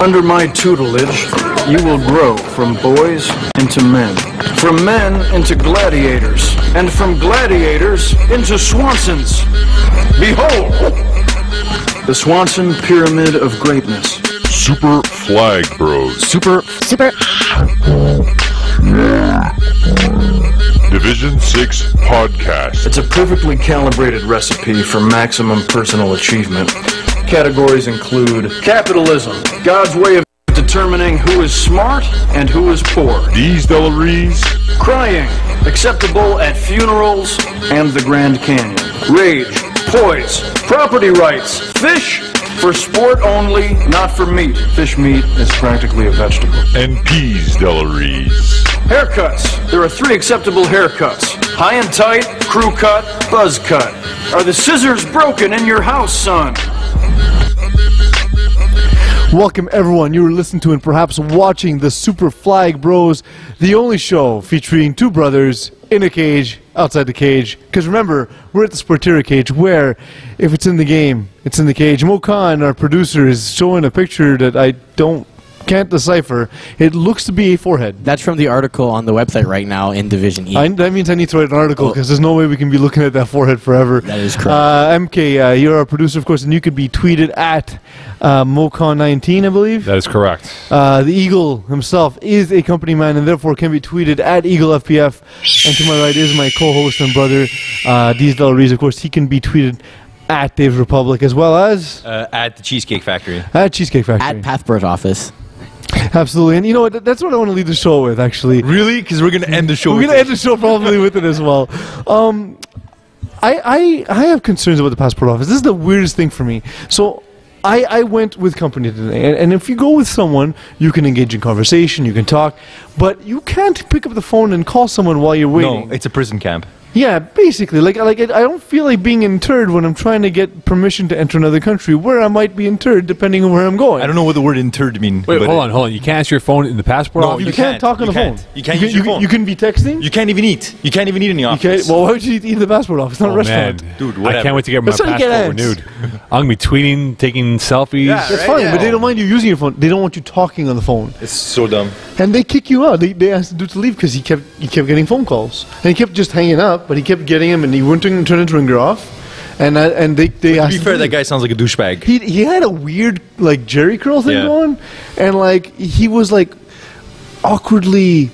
Under my tutelage, you will grow from boys into men, from men into gladiators, and from gladiators into Swansons. Behold, the Swanson Pyramid of Greatness. Super Flag Bros. Super. Division 6 Podcast. It's a perfectly calibrated recipe for maximum personal achievement. Categories include capitalism, God's way of determining who is smart and who is poor. These Delaries. Crying, acceptable at funerals and the Grand Canyon. Rage, poise, property rights, fish, for sport only, not for meat. Fish meat is practically a vegetable. And Peas Delaries. Haircuts. There are 3 acceptable haircuts. High and tight, crew cut, buzz cut. Are the scissors broken in your house, son? Welcome everyone, you're listening to and perhaps watching the Super Flag Bros, the only show featuring 2 brothers in a cage, outside the cage. Because remember, we're at the Sportera cage where, if it's in the game, it's in the cage. Mo Khan, our producer, is showing a picture that I can't decipher. It looks to be a forehead. That's from the article on the website right now in Division E. That means I need to write an article because there's no way we can be looking at that forehead forever. That is correct. MK, you're our producer, of course, and you could be tweeted at MoCon19, I believe. That is correct. The Eagle himself is a company man and therefore can be tweeted at Eagle FPF. And to my right is my co-host and brother, Deez Delaries. Of course, he can be tweeted at Dave's Republic as well as at the Cheesecake Factory. At Cheesecake Factory. At Pathbro's office. Absolutely. And you know what? That's what I want to leave the show with, actually. Really? Because we're going to end the show We're going to end the show probably with it as well. I have concerns about the passport office. This is the weirdest thing for me. So I went with company today, and if you go with someone, you can engage in conversation, you can talk, but you can't pick up the phone and call someone while you're waiting. No, it's a prison camp. Yeah, basically. Like I don't feel like being interred when I'm trying to get permission to enter another country where I might be interred depending on where I'm going. I don't know what the word interred means. Wait, hold on. You can't answer your phone in the passport office? You can't talk on the phone. You can't use your phone. You can be texting? You can't even eat. You can't even eat in the office. Well, why would you eat in the passport office? It's not a restaurant. Man. Dude, whatever. I can't wait to get my Let's try to get passport renewed. I'm going to be tweeting, taking selfies. Yeah. That's Right, fine, yeah. but they don't mind you using your phone. They don't want you talking on the phone. It's so dumb. And they kick you out. They asked the dude to leave because he kept getting phone calls. And he kept just hanging up, but he kept getting him, and he wouldn't turn his ringer off. And they To asked be him fair, to that leave. guy sounds like a douchebag. He had a weird like Jerry curl thing Yeah. going, and like he was like awkwardly,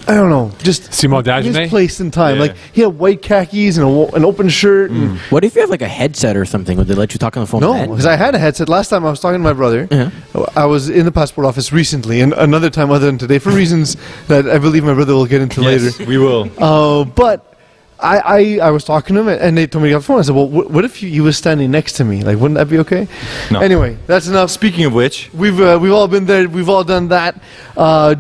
I don't know, just Simon Dagenet? misplaced in time. Yeah. Like he had white khakis and an open shirt. And What if you have like a headset or something? Would they let you talk on the phone? no, then? because I had a headset last time. I was talking to my brother. Yeah. I was in the passport office recently, and another time other than today for reasons that I believe my brother will get into Yes, later. we will. But I was talking to him, and they told me to get the phone. I said, well, what if he was standing next to me? Like, wouldn't that be okay? No. Anyway, that's enough. Speaking of which, We've all been there. We've all done that.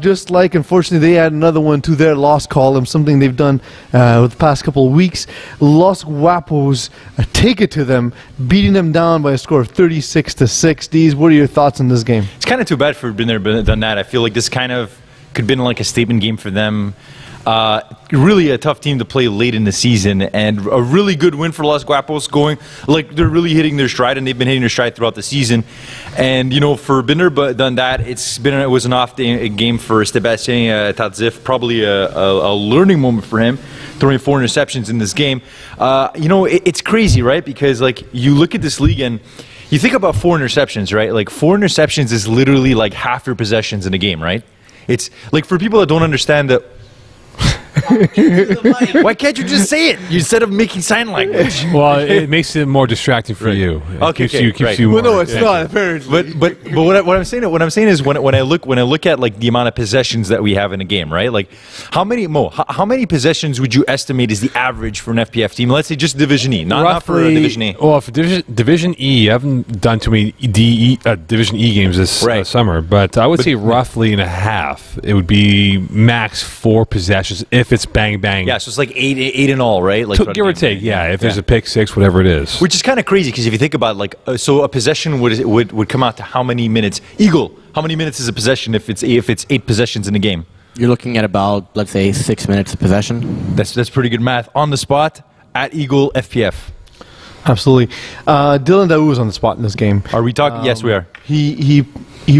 Just like, unfortunately, they add another one to their lost column, something they've done with the past couple of weeks. Los Guapos take it to them, beating them down by a score of 36-6. Deez, what are your thoughts on this game? it's kind of too bad for been there, done that. I feel like this kind of could have been like a statement game for them. Really a tough team to play late in the season, and a really good win for Los Guapos. Going like they're really hitting their stride, and they've been hitting their stride throughout the season. And you know, for Binder done that, it was an off day, a game for Sebastian Tadzif. Probably a learning moment for him, throwing 4 interceptions in this game. You know, it's crazy, right? Because like you look at this league and you think about 4 interceptions, right? Like 4 interceptions is literally like half your possessions in a game, right? It's like for people that don't understand that. Why can't you just say it instead of making sign language? Well, it makes it more distracting for you. It Okay, keeps right. you Well, no, more- it's not, apparently. But what I'm saying is when I look at like the amount of possessions that we have in a game, right? Like how many possessions would you estimate is the average for an FPF team? Let's say just Division E, not for Division A. Well, for Division E, I haven't done too many Division E games this Right. summer, but I would say roughly in a half. It would be max 4 possessions if it's bang bang. Yeah, so it's like eight in all, right? Like Give or take, yeah. If there's a pick 6, whatever it is. Which is kind of crazy because if you think about like, so a possession would come out to how many minutes? Eagle, how many minutes is a possession if it's 8 possessions in a game? You're looking at about, let's say, 6 minutes of possession. That's pretty good math. On the spot at Eagle FPF. Absolutely. Dylan Daou was on the spot in this game. Are we talking? Yes, we are. He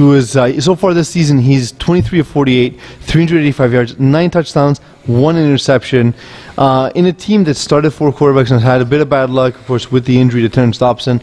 was so far this season. He's 23 of 48, 385 yards, 9 touchdowns, 1 interception. In a team that started 4 quarterbacks and had a bit of bad luck, of course, with the injury to Terrence Dobson.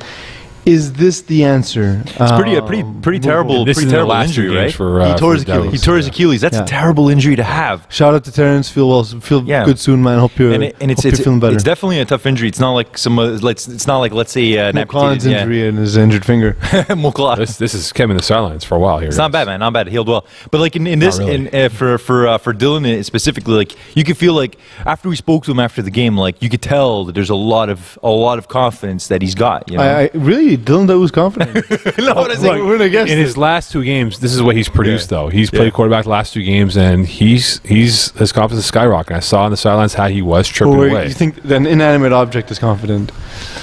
Is this the answer? It's pretty terrible. This pretty is terrible the last injury, right? He tore his Achilles. He tore his Achilles. That's Yeah. a terrible injury to have. Shout out to Terrence. Feel Yeah. good soon, man. Hope you're And hope you're feeling better. it's definitely a tough injury. It's not like it's not like, let's say an Collins amputated injury and his injured finger. Mokla. This is kept in the sidelines for a while here. It's not bad, man. Not bad. Healed well. But like in this, really. for Dylan specifically, like you could feel like after we spoke to him after the game, like you could tell that there's a lot of confidence that he's got. You know? I really Dylan Daou was confident. No, what is it? We're gonna guess In his last 2 games, this is what he's produced. Though he's played quarterback the last 2 games, and his confidence is skyrocketing. I saw on the sidelines how he was tripping away. You think an inanimate object is confident?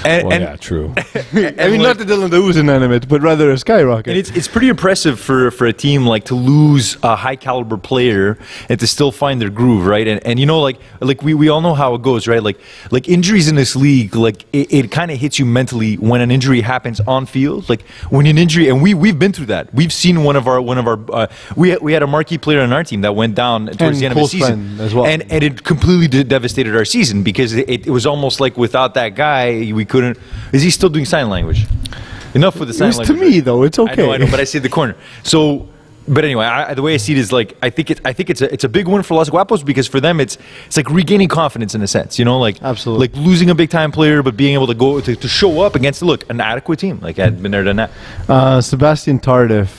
And, Well, yeah, true. I mean, not that Dylan Daou was inanimate, but rather a skyrocket. And it's pretty impressive for a team like to lose a high caliber player and to still find their groove, right? And you know, like we all know how it goes, right? Like injuries in this league, like it kind of hits you mentally when an injury happens on field. Like when an injury, and we've been through that. We've seen one of our we had a marquee player on our team that went down towards And the end of the close season friend as well. and it completely devastated our season because it was almost like without that guy we couldn't. Is he still doing sign language? Enough with the sign It was language. to me, though. It's okay. I know, but I see the corner. So, but anyway, the way I see it is like I think it's a big win for Los Guapos because for them it's like regaining confidence in a sense, you know, like Absolutely. like losing a big time player, but being able to go to show up against an adequate team. Like I'd been there, done that. Sebastian Tardif,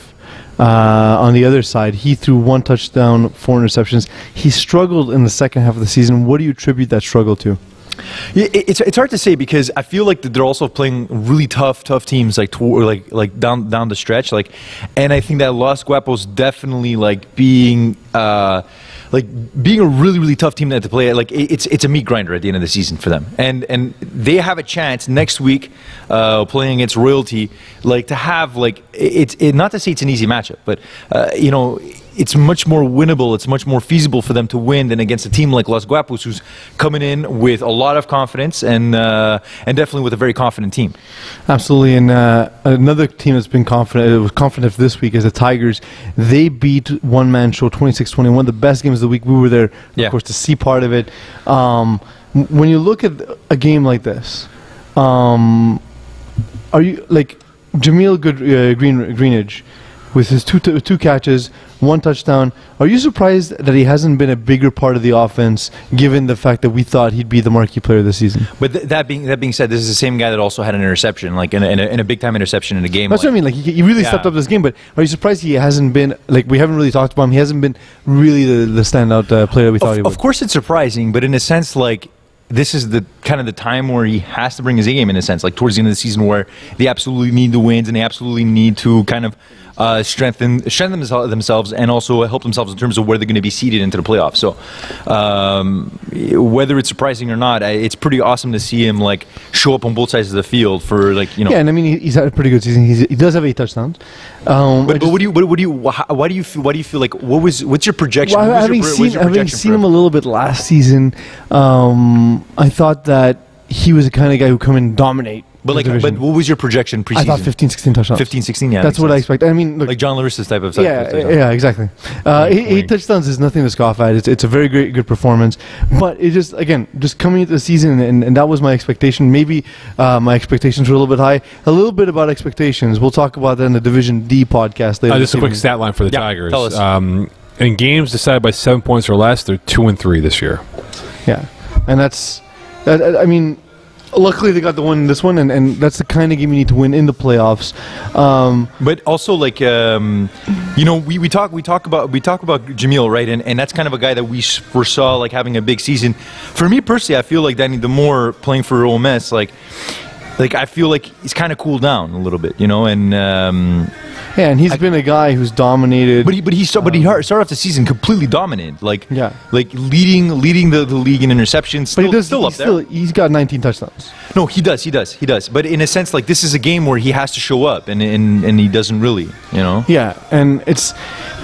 on the other side, he threw 1 touchdown, 4 interceptions. He struggled in the second half of the season. What do you attribute that struggle to? Yeah, it's hard to say because I feel like they're also playing really tough teams like down the stretch, like, and I think that Los Guapos definitely like being a really tough team to play. Like it's a meat grinder at the end of the season for them, and they have a chance next week playing against Royalty, like to have like it's not to say it's an easy matchup, but you know. It's much more winnable. It's much more feasible for them to win than against a team like Los Guapos, who's coming in with a lot of confidence and definitely with a very confident team. Absolutely, and another team that's been confident, it was confident this week, is the Tigers. They beat One Man Show 26-20, one of the best games of the week. We were there, of course, to see part of it. When you look at a game like this, are you like Jamil Greenidge with his two catches, 1 touchdown? Are you surprised that he hasn't been a bigger part of the offense, given the fact that we thought he'd be the marquee player this season? But that being said, this is the same guy that also had an interception, like in a big time interception in a game. That's what I mean. Like he really stepped up this game. But are you surprised he hasn't been like we haven't really talked about him? He hasn't been really the standout player that we thought he would. Of course, it's surprising, but in a sense, like. This is the kind of the time where he has to bring his A game in a sense, like towards the end of the season where they absolutely need the wins and they absolutely need to kind of strengthen themselves and also help themselves in terms of where they're going to be seeded into the playoffs. So whether it's surprising or not, it's pretty awesome to see him like show up on both sides of the field for like, you know. Yeah, and I mean he's had a pretty good season. He does have 8 touchdowns. But why do you feel like what's your projection? Well, having seen him a little bit last season, I thought that he was the kind of guy who come in and dominate. But what was your projection preseason? I thought 15, 16 touchdowns. 15, 16, yeah. That's what I expect. I mean, look, like John Larissa's type of yeah, exactly. 8 touchdowns is nothing to scoff at. It's a very good performance. But it just coming into the season, and that was my expectation. Maybe my expectations were a little bit high. A little bit about expectations. We'll talk about that in the Division D podcast later. Just a quick stat line for the Tigers. Tell us. In games decided by 7 points or less, they're 2-3 this year. Yeah, and that's. I mean. Luckily, they got the win in this one, and that's the kind of game you need to win in the playoffs. But also, like you know, we talk about Jamil, right? And that's kind of a guy that we foresaw like having a big season. For me personally, I feel like Danny Demore playing for OMS, like I feel like he's kind of cooled down a little bit, you know, and. Yeah, and he's been a guy who's dominated. But he started off the season completely dominant, like leading the league in interceptions. He's got 19 touchdowns. No, he does. But in a sense, like this is a game where he has to show up, and he doesn't really, you know. Yeah, and but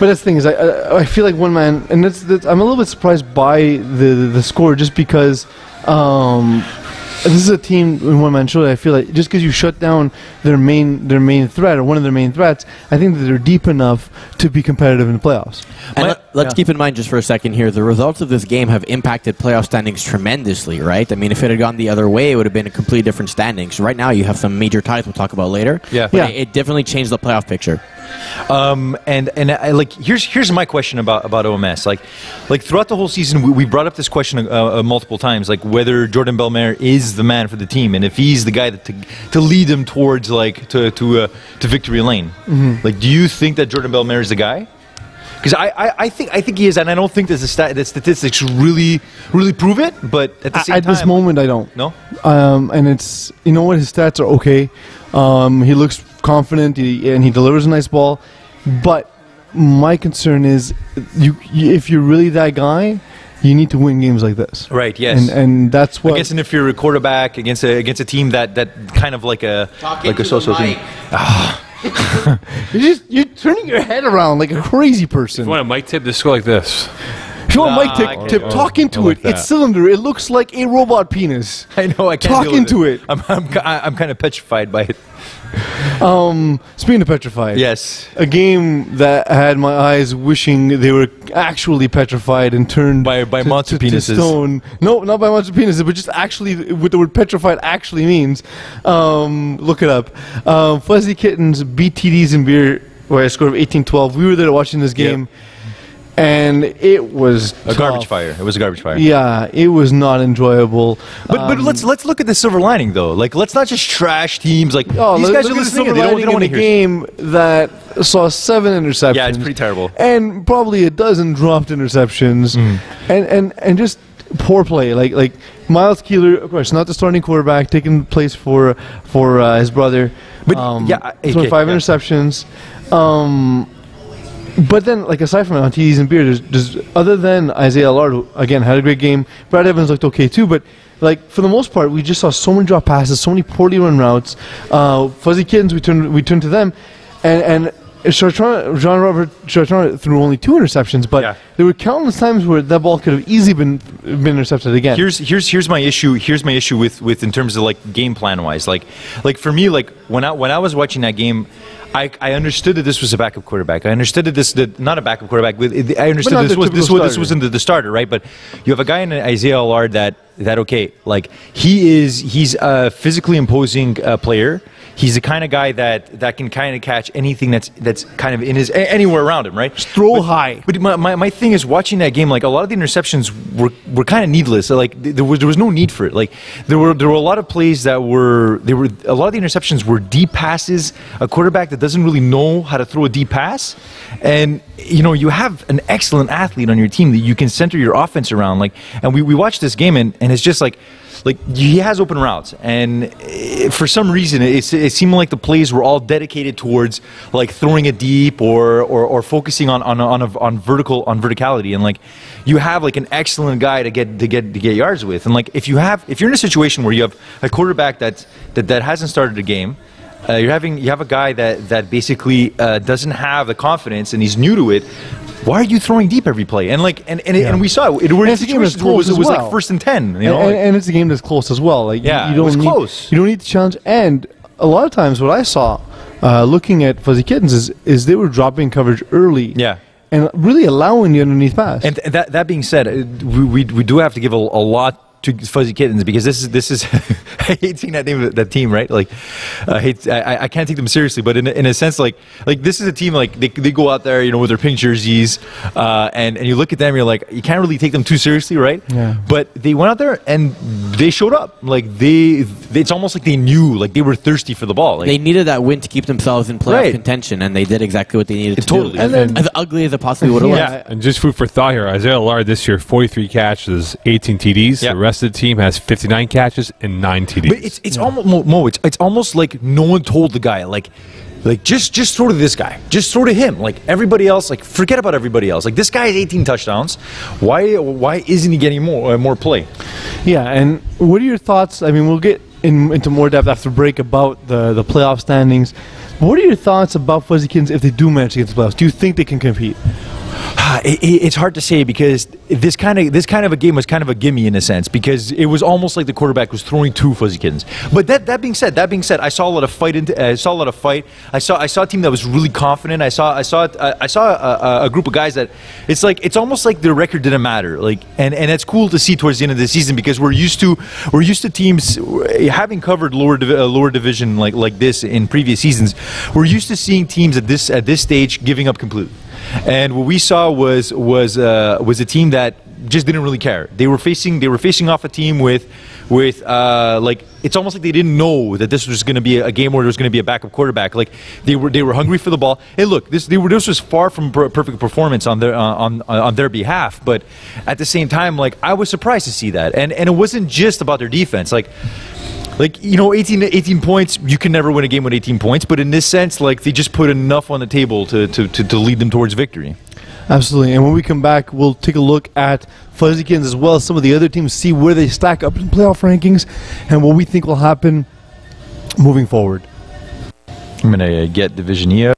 that's the thing is, I feel like One Man, and that's I'm a little bit surprised by the score just because. this is a team in one-man show. I feel like just because you shut down their main threat or one of their main threats, I think that they're deep enough to be competitive in the playoffs. And let's keep in mind just for a second here, the results of this game have impacted playoff standings tremendously, right? I mean, if it had gone the other way, it would have been a completely different standings. Right now, you have some major ties we'll talk about later. Yeah. But it definitely changed the playoff picture. And I, like here's my question about OMS. Like throughout the whole season, we brought up this question multiple times, like whether Jordan Bellemare is the man for the team, and if he's the guy to lead them towards to victory lane. Mm-hmm. Like, do you think that Jordan Bellemare is the guy? Because I think he is, and I don't think that the statistics really prove it. But at the same time, this moment, I don't. No. And it's, you know what, his stats are okay. He looks confident, and he delivers a nice ball. But my concern is, if you're really that guy, you need to win games like this. Right. Yes. And that's what. Against an inferior quarterback, against a team that kind of like a so-so team. You're turning your head around like a crazy person. If you want a mic tip, just go like this. If you want mic tip, talk into it. that. It's cylinder. It looks like a robot penis. I know. I can't Talk deal with into it. I'm kind of petrified by it. Speaking of petrified, Yes. a game that had my eyes wishing they were actually petrified and turned By monster to penises. stone. No, not by monster penises, but just actually what the word petrified actually means. Look it up. Fuzzy Kittens beat TDs and Beer by a score of 18-12. We were there watching this game, and it was A garbage tough. fire. It was a garbage fire. Yeah, it was not enjoyable. But let's look at the silver lining though. Like, let's not just trash teams. Like, these guys look are at the listening. silver And they don't lining want to in a hear. game that saw 7 interceptions. Yeah, it's pretty terrible. And probably a dozen dropped interceptions, and just poor play. Like Miles Keeler, of course, not the starting quarterback, taking place for his brother. But, throwing 5 interceptions. But then, like, aside from it, on TDs and Beer, there's other than Isaiah Allard, who, again, had a great game. Brad Evans looked okay too, but like for the most part, we just saw so many drop passes, so many poorly run routes. Fuzzy Kittens, we turned to them, and Jean-Robert Chartrand threw only 2 interceptions, but there were countless times where that ball could have easily been intercepted again. Here's my issue. Here's my issue with in terms of like game plan wise. Like for me, like when I was watching that game, I understood that this was a backup quarterback. I understood that not a backup quarterback. I understood this wasn't the starter, right? But you have a guy in Isaiah Allard that okay, like he's a physically imposing player. He's the kind of guy that can kind of catch anything that's kind of in his anywhere around him, right? Just throw high. But my thing is watching that game. Like a lot of the interceptions were kind of needless. So, like there was no need for it. Like there were a lot of plays that were a lot of the interceptions were deep passes. A quarterback that doesn't really know how to throw a deep pass, and you have an excellent athlete on your team that you can center your offense around. Like, and we watched this game and it's just like he has open routes, and for some reason it seemed like the plays were all dedicated towards like throwing it deep or focusing on verticality, and like you have like an excellent guy to get yards with, and like if you're in a situation where you have a quarterback that hasn't started a game. You have a guy that basically doesn't have the confidence and he's new to it. Why are you throwing deep every play? And we saw it. Were situations where it was like 1st and 10. And it's a game that's close as well. Like it was close. You don't need to challenge. And a lot of times, what I saw looking at Fuzzy Kittens is they were dropping coverage early. Yeah. And really allowing the underneath pass. And that being said, we do have to give a lot to Fuzzy Kittens, because this is I hate seeing that name of that team, right? Like I can't take them seriously, but in a sense, like this is a team like they go out there, with their pink jerseys, and you look at them, you're like, you can't really take them too seriously, right? Yeah. But they went out there and they showed up. Like it's almost like they knew, like they were thirsty for the ball. Like, they needed that win to keep themselves in playoff Right. contention, and they did exactly what they needed to Totally. do. And then- as ugly as it possibly would have Yeah. looked. And just food for thought here, Isaiah Allard this year, 43 catches, 18 TDs. Yeah. The rest of the team has 59 catches and 9 TDs. But it's almost Mo. It's almost like no one told the guy like just throw to this guy, just throw to him. Like everybody else, like forget about everybody else. Like this guy has 18 touchdowns. Why isn't he getting more play? Yeah, and what are your thoughts? I mean, we'll get into more depth after break about the playoff standings. What are your thoughts about Fuzzy Kittens if they do manage to get to the playoffs? Do you think they can compete? It's hard to say because this kind of a game was kind of a gimme in a sense because it was almost like the quarterback was throwing two fuzzy kittens. But that being said, I saw a lot of fight. I saw a team that was really confident. I saw a group of guys that it's almost like their record didn't matter. And it's cool to see towards the end of the season because we're used to teams having covered lower division like this in previous seasons. We're used to seeing teams at this stage giving up completely. And what we saw was a team that just didn't really care. They were facing off a team with it's almost like they didn't know that this was going to be a game where there was going to be a backup quarterback. Like they were hungry for the ball. And look, this was far from perfect performance on their behalf. But at the same time, I was surprised to see that. And it wasn't just about their defense. 18 points, you can never win a game with 18 points, but in this sense, they just put enough on the table to lead them towards victory. Absolutely. And when we come back, we'll take a look at Fuzzykins as well as some of the other teams, see where they stack up in playoff rankings and what we think will happen moving forward. I'm going to get Division E.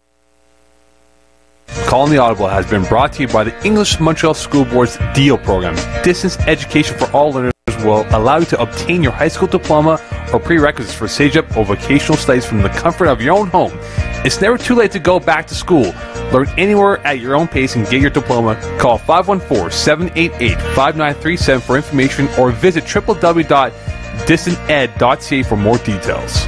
Calling the Audible has been brought to you by the English Montreal School Board's DEAL program. Distance education for all learners will allow you to obtain your high school diploma or prerequisites for CEGEP or vocational studies from the comfort of your own home. It's never too late to go back to school. Learn anywhere at your own pace and get your diploma. Call 514-788-5937 for information or visit www.distanted.ca for more details.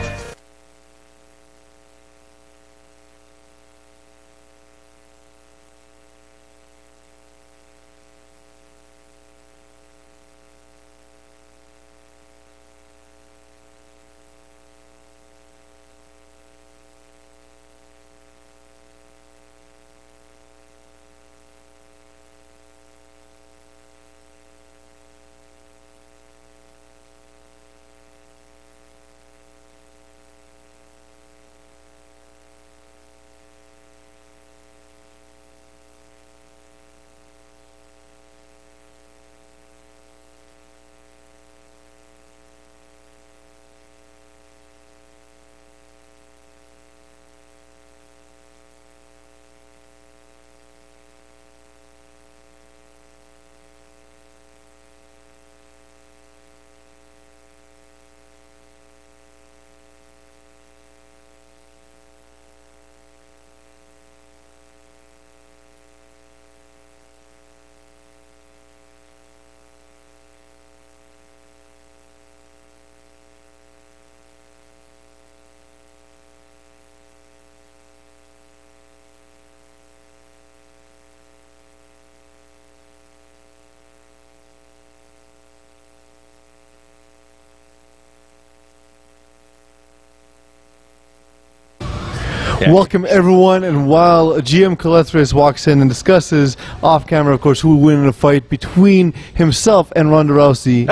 Yeah. Welcome everyone, and while GM Calethris walks in and discusses off camera, of course, who will win in a fight between himself and Ronda Rousey.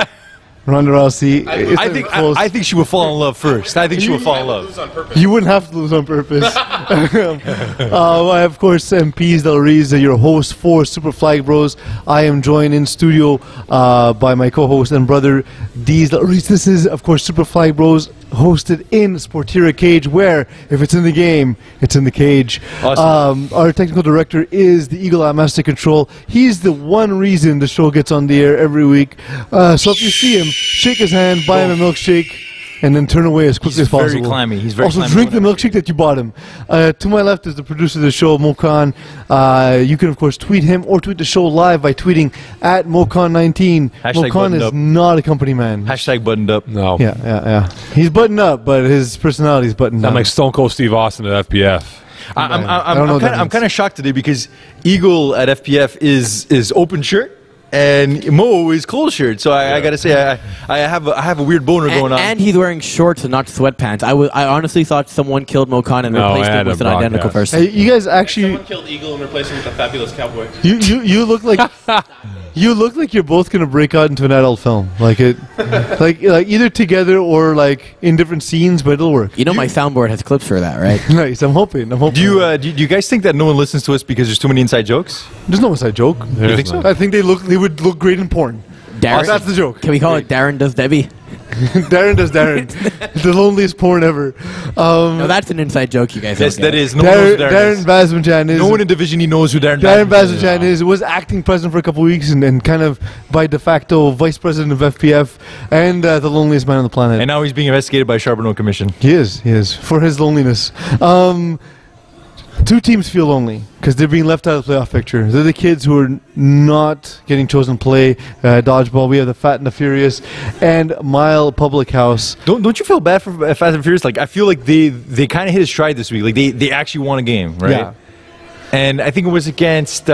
Ronda Rousey. I think she would fall in love first. I think she would fall in love. You wouldn't have to lose on purpose. I, of course, am Pease Del Rees, your host for Super Flag Bros. I am joined in studio by my co-host and brother, Deez Del Rees. This is, of course, Super Flag Bros, hosted in Sportira Cage, where if it's in the game, it's in the cage. Awesome. Our technical director is the Eagle Eye Master Control. He's the one reason the show gets on the air every week. So if you see him, shake his hand, buy him a milkshake, and then turn away as quickly as possible. Very clammy. He's very also, clammy. drink the milkshake that you bought him. To my left is the producer of the show, Mokan. You can, of course, tweet him or tweet the show live by tweeting at Mokan19. Mokan is not a company man. Hashtag buttoned up. No. Yeah. He's buttoned up, but his personality is buttoned down. I'm like Stone Cold Steve Austin at FPF. I'm kind of shocked today because Eagle at FPF is open shirt. And Mo is closed shirt, so I gotta say I have a weird boner going on. And he's wearing shorts and not sweatpants. I honestly thought someone killed Mokan and replaced him with an identical person. Hey, you guys actually someone killed Eagle and replaced him with a fabulous cowboy. You look like you look like you're both gonna break out into an adult film, like either together or like in different scenes, but it'll work. You know my soundboard has clips for that, right? Nice. I'm hoping. Do you guys think that no one listens to us because there's too many inside jokes? There's no inside joke. You think so? I think they would look great in porn. Darren, that's the joke. Can we call it Darren Does Debbie? Darren does Darren. The loneliest porn ever. No, that's an inside joke, you guys. Yes, don't get. that is. No one knows who Darren Bazmanjan is. No one in Division E knows who Darren Bazmanjan was acting president for a couple of weeks and kind of by de facto vice president of FPF and the loneliest man on the planet. And now he's being investigated by Charbonneau Commission. He is for his loneliness. Two teams feel lonely because they're being left out of the playoff picture. They're the kids who are not getting chosen to play dodgeball. We have the Fat and the Furious and Mile Public House. Don't you feel bad for Fast and Furious? Like I feel like they kind of hit a stride this week. Like they actually won a game, right? Yeah. And I think it was against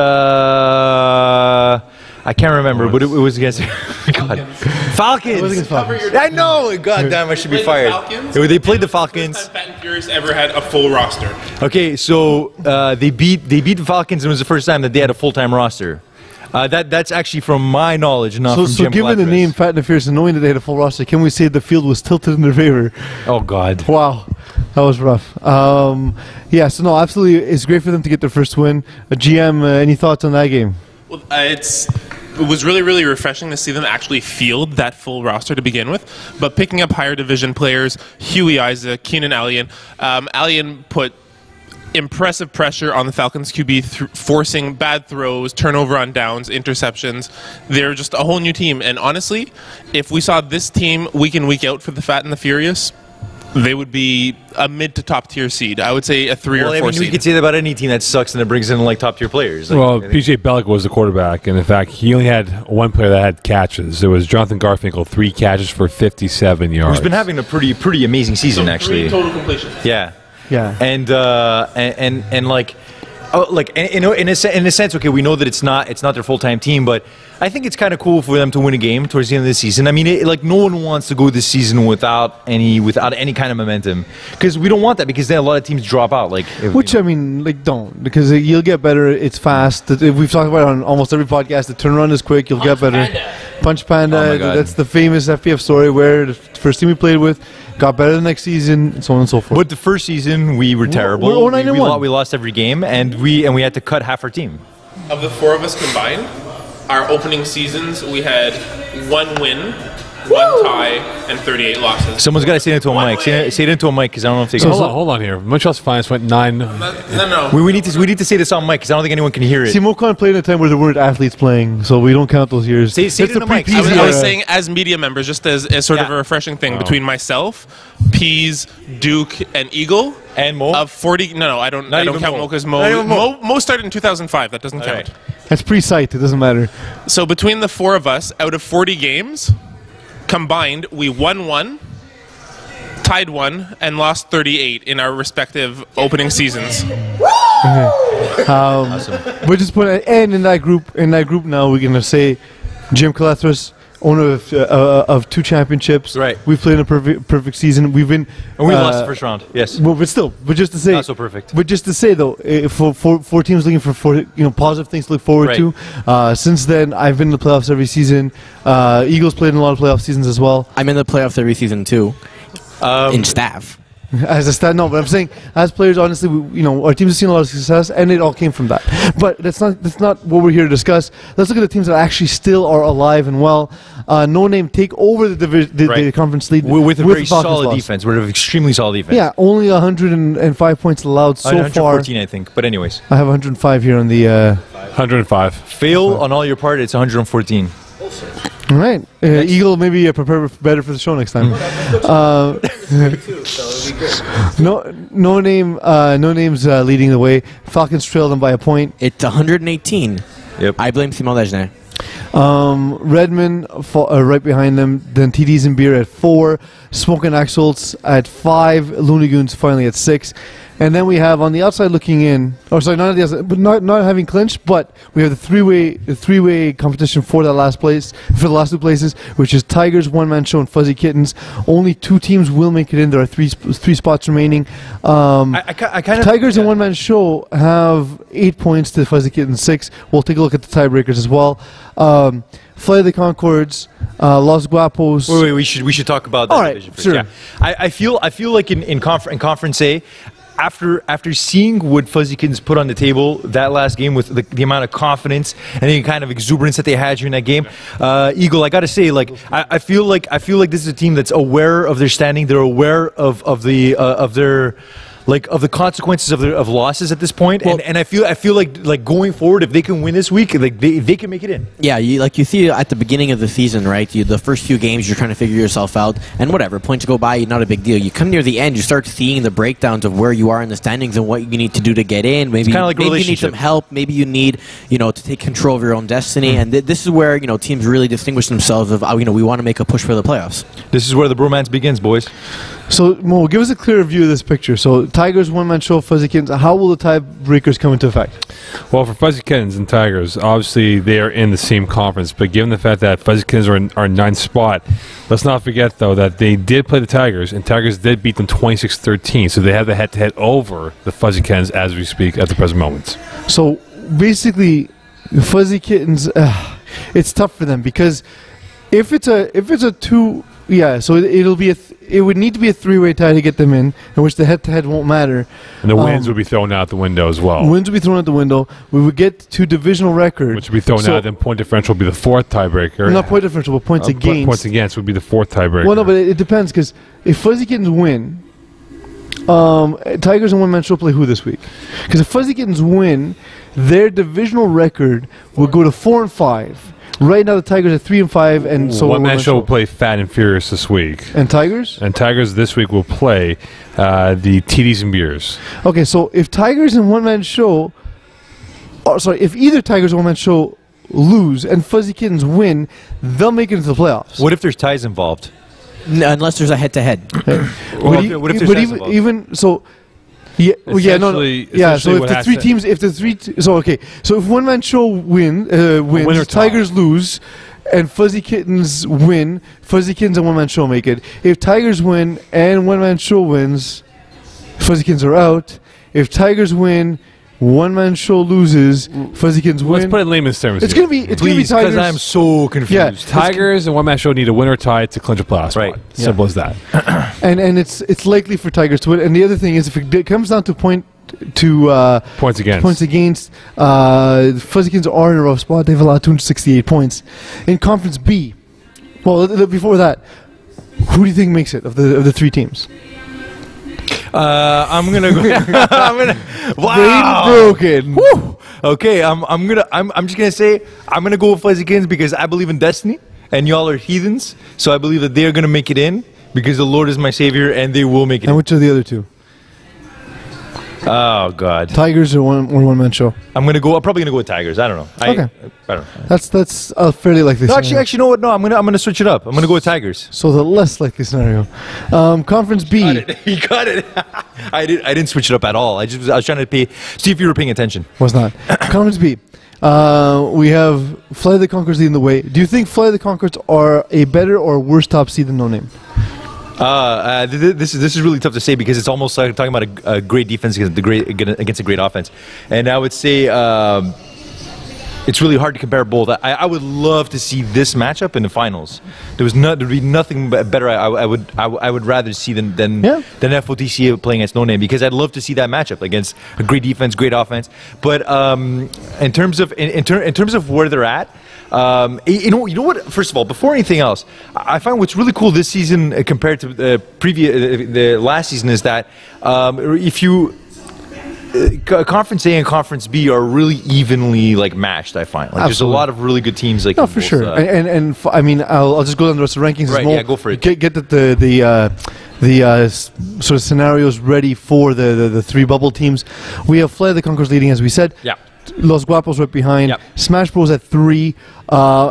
I can't remember, but it was against God. Falcons. It was against Falcons. I know. God damn, I should be fired. They played the Falcons. Fat and Furious ever had a full roster. Okay, so they beat the Falcons, and it was the first time that they had a full-time roster. That's actually from my knowledge, not from So Jim given the Blackfist. name Fat and the Furious and knowing that they had a full roster, can we say the field was tilted in their favor? Oh God. Wow, that was rough. Yeah, so no, absolutely, it's great for them to get their first win. GM, any thoughts on that game? Well, it was really, really refreshing to see them actually field that full roster to begin with. But picking up higher division players, Huey Isaac, Keenan Allen. Allen put impressive pressure on the Falcons QB, forcing bad throws, turnover on downs, interceptions. They're just a whole new team. And honestly, if we saw this team week in, week out for the Fat and the Furious, they would be a mid to top tier seed. I would say a 3 or 4 We seed. could say that about any team that sucks and it brings in like top tier players. Like, Well, I think- PJ Bellick was the quarterback, and in fact, he only had one player that had catches. It was Jonathan Garfinkel, 3 catches for 57 yards. who's been having a pretty amazing season So actually. 3 total completions. Yeah. Yeah. And like, in a sense, okay, we know that it's not their full time team, but I think it's kind of cool for them to win a game towards the end of the season. I mean, like no one wants to go this season without any kind of momentum, because we don't want that, because then a lot of teams drop out. Like, Which, I mean, like, don't. Because you'll get better. It's fast. We've talked about it on almost every podcast. The turnaround is quick. You'll get better. Punch Panda. Oh my God. That's the famous FPF story where the first team we played with got better the next season, and so on and so forth. But the first season we were terrible. we're 0-9-1. We lost every game, and we had to cut half our team. Of the 4 of us combined, our opening seasons, we had 1 win, 1 tie, and 38 losses. Someone's got to say it into a mic. Say it into a mic, because I don't know if they So can. hold on here. Montreal's Finance went 9. No. We need to say this on mic, because I don't think anyone can hear it. See, Mocon played in a time where there weren't athletes playing, so we don't count those years. Say That's it in the mic. pre-PZ I was era. saying, as media members, just as sort of Yeah. a refreshing thing between myself, Pease, Duke, and Eagle. And Mo? Of 40, no, I don't Not count even Mo. Mo because Not even Mo. Mo started in 2005. That doesn't All count. right. That's pre-site. It doesn't matter. So between the 4 of us, out of 40 games combined, we won 1, tied 1, and lost 38 in our respective opening seasons. We're just putting, and in that group now, we're gonna say Jim Calethris, owner of 2 championships. Right. We've played in a perfect season. We've been And we lost the first round. Yes. Well, but just to say, Not so perfect. But just to say though, for teams looking for positive things to look forward Right. to. Since then, I've been in the playoffs every season. Eagles played in a lot of playoff seasons as well. I'm in the playoffs every season too. In staff. As a stat, no, but I'm saying as players, honestly, our teams have seen a lot of success, and it all came from that. But that's not what we're here to discuss. Let's look at the teams that actually still are alive and well. No Name take over the Right. conference lead With a with very the Falcons solid loss. defense. We're an extremely solid defense. Yeah, only 105 points allowed so far. 114, I think. But anyways, I have 105 here on the. 105. fail on all your part. It's 114. All right, Eagle, maybe prepare better for the show next time. No names leading the way. Falcons trail them by a point. It's 118. Yep. I blame Simon Dejeuner. Redmond right behind them. Then TDs and Beer at 4. Smoking Axels at 5. Looney Goons finally at 6. And then we have on the outside looking in. Oh, sorry, not on the outside, but not having clinched. But we have the three-way competition for that last place, for the last 2 places, which is Tigers, One Man Show, and Fuzzy Kittens. Only 2 teams will make it in. There are three spots remaining. I kind of Tigers and One Man Show have 8 points to Fuzzy Kittens 6. We'll take a look at the tiebreakers as well. Flight of the Concords, Los Guapos. Wait, we should talk about that All right, division first. sure. Yeah. I feel like in Conference A, after seeing what Fuzzykins put on the table that last game with the amount of confidence and the kind of exuberance that they had during that game, Eagle, I got to say, like I feel like this is a team that's aware of their standing. They're aware of their of the consequences of losses at this point, and I feel like going forward, if they can win this week, like they can make it in. Yeah, you see at the beginning of the season, right? The first few games, you're trying to figure yourself out, and whatever, points go by, not a big deal. You come near the end, you start seeing the breakdowns of where you are in the standings and what you need to do to get in. Maybe, like maybe you need some help. Maybe you need, to take control of your own destiny. And this is where teams really distinguish themselves. Of we want to make a push for the playoffs. This is where the bromance begins, boys. So, Mo, give us a clearer view of this picture. So, Tigers one-man show, Fuzzykins. How will the tiebreakers come into effect? Well, for Fuzzykins and Tigers, obviously they are in the same conference. But given the fact that Fuzzykins are in ninth spot, let's not forget, though, that they did play the Tigers, and Tigers did beat them 26-13. So they have the head-to-head over the Fuzzykins as we speak at the present moment. So, basically, Fuzzykins, it's tough for them because if it's a two... Yeah, so it would need to be a three-way tie to get them in which the head-to-head won't matter. And the wins would be thrown out the window as well. Wins would be thrown out the window. We would get to divisional record. Which would be thrown out, then point differential would be the fourth tiebreaker. Not point differential, but points against. Points against would be the fourth tiebreaker. Well, no, but it depends, because if Fuzzykins win, Tigers and one-man show play who this week? Because if Fuzzykins win, their divisional record will go to 4-5. Right now, the Tigers are 3-5, and so one-man show will play Fat and Furious this week. And Tigers? And Tigers this week will play the TDs and Beers. Okay, so if Tigers and one-man show, if either Tigers or one-man show lose and Fuzzykins win, they'll make it into the playoffs. What if there's ties involved? Unless there's a head-to-head. What if there's ties involved? Even so. Yeah, well, so if the three teams, so if one man show wins, Tigers lose, and Fuzzykins win, Fuzzykins and one man show make it. If Tigers win and one man show wins, Fuzzykins are out. If Tigers win, one man show loses, Fuzzykins win. Let's put it in layman's terms. It's gonna be Tigers. Because I'm so confused. Yeah, Tigers and one man show need a win or tie to clinch a playoff spot. Simple as that. And it's likely for Tigers to win. And the other thing is, if it comes down to points against, Fuzzykins are in a rough spot. They've allowed 268 points in Conference B. Well, before that, who do you think makes it of the three teams? I'm gonna go. Wow. Brain broken. Woo. Okay, I'm just gonna say I'm gonna go with Fuzzykins because I believe in destiny, and y'all are heathens. So I believe that they're gonna make it in because the Lord is my savior, and they will make it. And which are the other two? Oh God. Tigers or one man show? I'm probably gonna go with Tigers. I don't know. Okay. I don't know. That's fairly likely. No, actually, you know what? No, I'm gonna switch it up. I'm gonna go with Tigers. So the less likely scenario. Conference B. He got it. I didn't switch it up at all. I was trying to see if you were paying attention. Was not. Conference B. We have Flight of the Conchords leading the way. Do you think Flight of the Conchords are a better or worse top seed than No Name? This is really tough to say because it's almost like talking about a great defense against a great offense, and I would say it's really hard to compare both. I would love to see this matchup in the finals. There'd be nothing better. I would rather see than FOTC playing against No Name because I'd love to see that matchup against a great defense, great offense. But in terms of where they're at. You know what? First of all, before anything else, I find what's really cool this season compared to the last season is that if you Conference A and Conference B are really evenly matched. I find there's a lot of really good teams. No, for sure. And I mean, I'll just go down the rest of the rankings. Right? Yeah, go for it. Get the sort of scenarios ready for the three bubble teams. We have Flight of the Conchords leading, as we said. Yeah. Los Guapos right behind. Yep. Smash Bros at 3.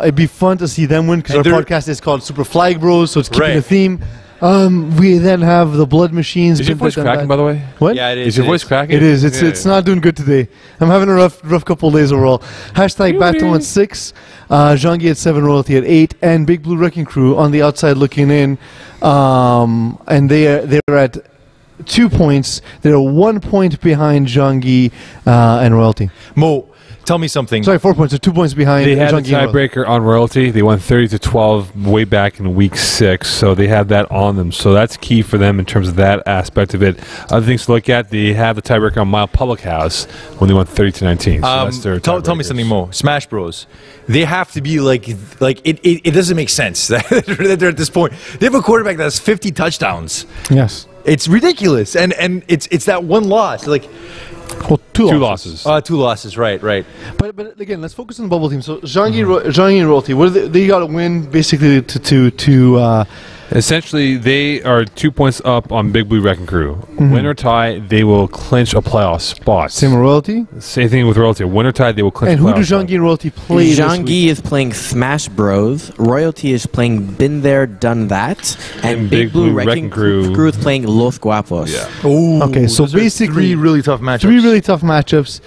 It'd be fun to see them win because our podcast is called Super Flag Bros, so it's keeping the theme. We then have the Blood Machines. Is your voice cracking, by the way? What? Yeah, it is. Is your voice cracking? It is. It's not doing good today. I'm having a rough couple of days overall. Hashtag Baton at 6. Jean-Guy at 7. Royalty at 8. And Big Blue Wrecking Crew on the outside looking in. And they're at 2 points. They're 1 point behind Jean-Guy and Royalty. Mo, tell me something. Sorry, 4 points. They're 2 points behind. They had a Jean Guy. tiebreaker on Royalty. They won 30-12 way back in week 6, so they have that on them. So that's key for them in terms of that aspect of it. Other things to look at, they have the tiebreaker on Mile Public House when they won 30-19. So that's their tell me something, Mo. Smash Bros. They have to be like it doesn't make sense that they're at this point. They have a quarterback that has 50 touchdowns. Yes. It's ridiculous, and it's that one loss. Like, Well, two losses. 2 losses. Right. But again, let's focus on the bubble team. So Jean Guy and Royalty, what they got to win basically to Essentially, they are 2 points up on Big Blue Wrecking Crew. Win or tie, they will clinch a playoff spot. same with Royalty. Same thing with Royalty. Win or tie, they will clinch And a who playoff do Jean spot. Guy and Royalty play? Jean Guy is playing Smash Bros. Royalty is playing Been There, Done That. And Big Blue Wrecking Crew is playing Los Guapos. Yeah. Ooh, Okay, so those are basically 3 really tough matchups. 3 really tough matchups.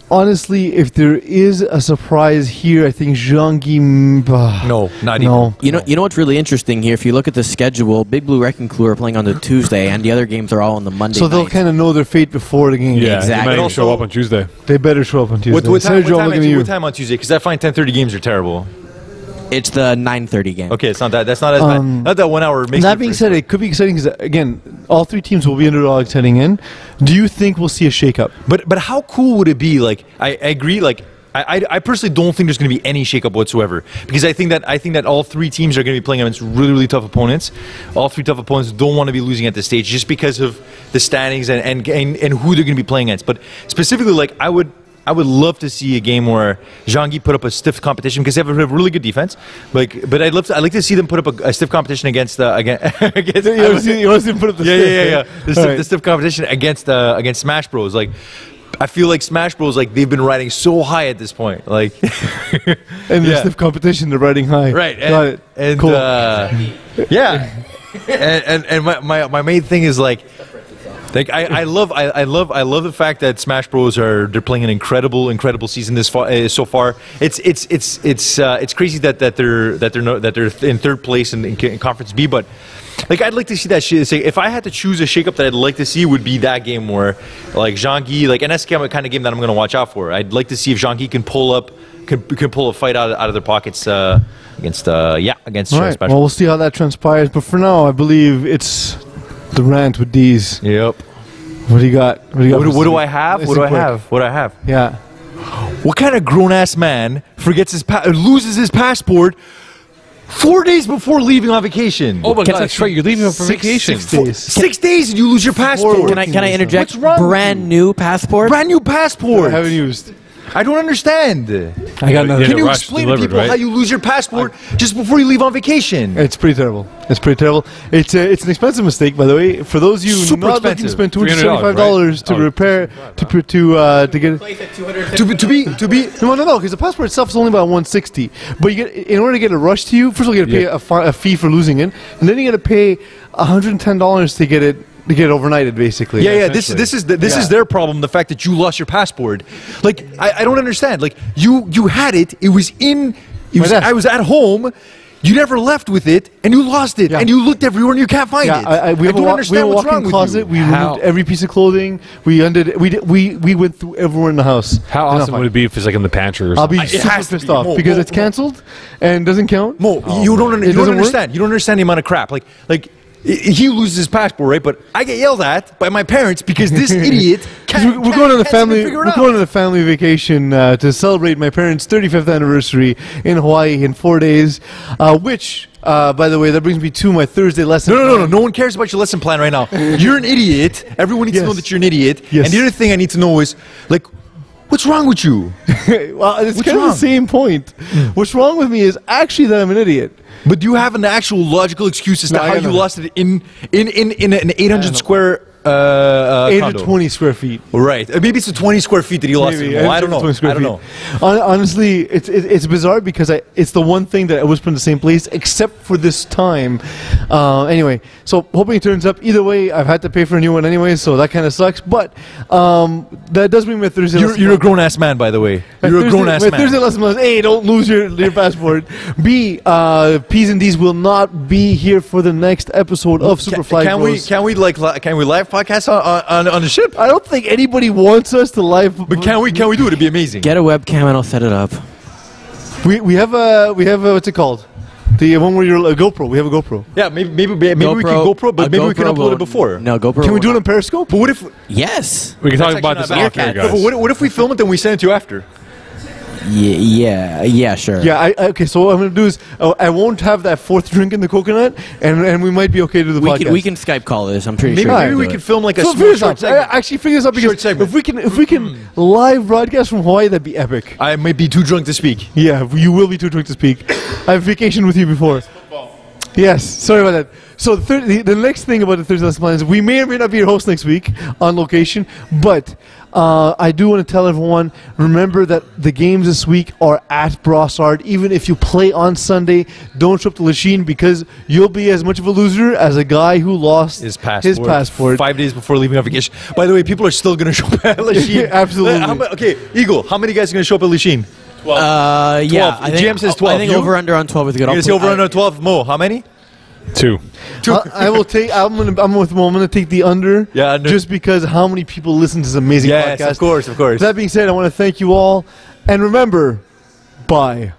Honestly, if there is a surprise here, I think Jean Guy. No, not no. even. You know what's really interesting here? If you look at the schedule, Big Blue Wrecking Crew are playing on the Tuesday, and the other games are all on the Monday So they'll night. kind of know their fate before the game. Yeah, Exactly. they might But even show also- up on Tuesday. They better show up on Tuesday. What Senator Joe, I'm looking at you. what time on Tuesday? Because I find 10:30 games are terrible. It's the 9:30 game. Okay, it's not that. That's not as bad. Not that 1 hour. Makes That me being freak. said, it could be exciting because, again, all 3 teams will be underdogs heading in. Do you think we'll see a shakeup? But how cool would it be? Like, I agree. Like, I personally don't think there's going to be any shakeup whatsoever, because I think that all 3 teams are going to be playing against really, really tough opponents. All 3 tough opponents don't want to be losing at this stage just because of the standings and who they're going to be playing against. But specifically, like, I would love to see a game where Jean Guy put up a stiff competition, because they have a really good defense. But I'd like to see them put up a stiff competition against You want to see them put up the the stiff competition against Smash Bros. Like, I feel like Smash Bros. Like, they've been riding so high at this point. Like, And the Yeah. stiff competition, they're riding high. right? Got it. And Cool. yeah. and my main thing is like I love the fact that Smash Bros. They're playing an incredible season this far so far. It's crazy that they're in 3rd place in Conference B, but like, I'd like to see that shit. Say, if I had to choose a shakeup that I'd like to see, would be that game where, like, Jean Guy, like, and that's the kind of game that I'm going to watch out for. I'd like to see if Jean Guy can pull a fight out of their pockets against All right. Smash Well, we'll see how that transpires. But for now, I believe it's the rant with D's. Yep. What do you got? What do I have? Nice What do and I quick. have? What do I have? Yeah. What kind of grown-ass man loses his passport 4 days before leaving on vacation? Oh my God, that's right. You're leaving for vacation. 6 days. 6 days and you lose your passport. Can I interject? What's wrong with Brand new passport. Brand new passport. I haven't used. I don't understand. I got nothing. Yeah. Can you rush explain delivered, to people right? how you lose your passport just before you leave on vacation? It's pretty terrible. It's it's an expensive mistake, by the way. For those of you Super not looking to expensive. spend $275 to $300, repair to get To be no, because the passport itself is only about $160. But you get, in order to get it rushed to you, first of all, you got to pay a fee for losing it, and then you got to pay $110 to get it overnighted, basically. Yeah. This is their problem. The fact that you lost your passport. Like, I don't understand. Like, you had it. It was in. I was at home. You never left with it, and you lost it, Yeah. and you looked everywhere, and you can't find it. We have don't a understand what's wrong walk-in with closet. you. We How? removed every piece of clothing. We went through everywhere in the house. How awesome would it be if it's like in the pantry or I'll something? be It super has to pissed be. off Mo, because Mo, it's cancelled and doesn't count. Mo, you don't It doesn't understand. You don't understand the amount of crap. Like he loses his passport, right? But I get yelled at by my parents because this idiot can't. We're going on a can't family. figure it We're out. going on a family vacation to celebrate my parents' 35th anniversary in Hawaii in 4 days. Which, by the way, that brings me to my Thursday lesson. No. No one cares about your lesson plan right now. You're an idiot. Everyone needs to know Yes. that you're an idiot. Yes. And the other thing I need to know is, like, what's wrong with you? Well, it's What's kind of wrong? the same point. What's wrong with me is actually that I'm an idiot. But do you have an actual logical excuse as to No, I how got you nothing. lost it in an 800 square condo? 820 square feet. Right. Maybe it's the 20 square feet that he lost Maybe. it. Well, I don't know. 20 square I don't feet. know. Honestly, it's bizarre because it's the one thing that I was put in the same place except for this time. Anyway, so hoping it turns up. Either way, I've had to pay for a new one anyway, so that kind of sucks. But that does bring me a Thursday. lesson. You're a grown ass man, by the way. You're a grown ass my man. Thursday lesson was, A, don't lose your passport. B, P's and D's will not be here for the next episode of Super Fly Can Bros. we live podcast on the ship. I don't think anybody wants us to live. But can we do it? It'd be amazing. Get a webcam and I'll set it up. We have a what's it called? The one where you're a GoPro. We have a GoPro. Yeah, maybe we can GoPro, but maybe we can upload it before. No, GoPro. Can we do it on Periscope? But what if? Yes. We can talk That's about this actually off not here, bad. guys. No, but what if we film it and we send it to you after? Yeah, sure. Yeah. Okay. So what I'm gonna do is I won't have that fourth drink in the coconut, and we might be okay to do the podcast. We can Skype call this. I'm pretty Maybe, sure. maybe we can can film like a So small figure this short out. segment. Actually, figure this out because Short segment. if we can live broadcast from Hawaii, that'd be epic. I might be too drunk to speak. Yeah, you will be too drunk to speak. I've vacationed with you before. Yes, sorry about that. So the next thing about the Thursday Lesson Plan is we may or may not be your host next week on location, but I do want to tell everyone, remember that the games this week are at Brossard. Even if you play on Sunday, don't show up to Lachine because you'll be as much of a loser as a guy who lost His passport. 5 days before leaving on vacation. By the way, people are still going to show up at Lachine. Absolutely. Okay, Eagle, how many guys are going to show up at Lachine? Yeah, I think, GM says 12. I think You? over under on 12 is good. You're going to say over under 12? Mo, how many? 2. I will take. I'm with Mo. I'm gonna take the under. Yeah, under. Just because how many people listen to this amazing Yes, podcast. of course, of course. That being said, I want to thank you all, and remember, bye.